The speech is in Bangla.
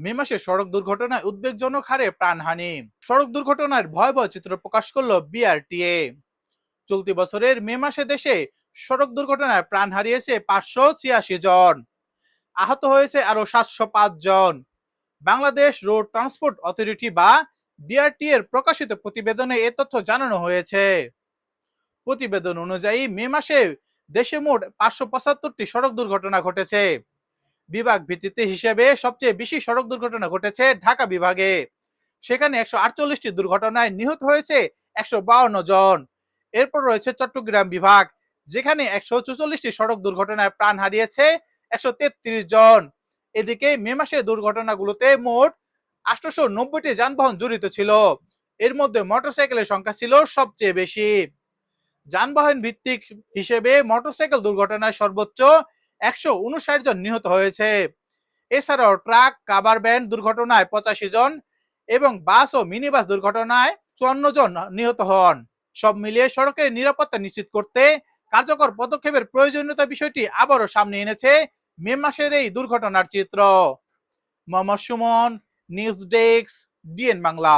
মে মাসে সড়ক দুর্ঘটনায় উদ্বেগজনক হারে প্রাণহানি। সড়ক দুর্ঘটনার ভয়াবহ চিত্র প্রকাশ করলো বিআরটিএ। চলতি বছরের মে মাসে দেশে সড়ক দুর্ঘটনায় প্রাণ হারিয়েছে 586 জন, আহত হয়েছে আরো 705 জন। বাংলাদেশ রোড ট্রান্সপোর্ট অথরিটি বা বিআরটিএ এর প্রকাশিত প্রতিবেদনে এ তথ্য জানানো হয়েছে। প্রতিবেদন অনুযায়ী মে মাসে দেশে মোট 575টি সড়ক দুর্ঘটনা ঘটেছে। বিভাগ ভিত্তিতে হিসেবে সবচেয়ে বেশি সড়ক দুর্ঘটনা ঘটেছে ঢাকা বিভাগে। সেখানে 148টি দুর্ঘটনায় নিহত হয়েছে 152 জন। এরপর রয়েছে চট্টগ্রাম বিভাগ, যেখানে 144টি সড়ক দুর্ঘটনায় প্রাণ হারিয়েছে 133 জন। এদিকে মে মাসের দুর্ঘটনাগুলোতে মোট 890টি যানবাহন জড়িত ছিল। এর মধ্যে মোটরসাইকেলের সংখ্যা ছিল সবচেয়ে বেশি। যানবাহন ভিত্তিক হিসেবে মোটরসাইকেল দুর্ঘটনায় সর্বোচ্চ 159 জন নিহত হয়েছে। এছাড়াও ট্রাক, কাভার ভ্যান দুর্ঘটনায় 85 জন এবং বাস ও মিনি বাস দুর্ঘটনায় 54 জন নিহত হন। সব মিলিয়ে সড়কের নিরাপত্তা নিশ্চিত করতে কার্যকর পদক্ষেপের প্রয়োজনীয়তা বিষয়টি আবারও সামনে এনেছে মে মাসের এই দুর্ঘটনার চিত্র। Mohammad Suman, news desk, DN Bangla.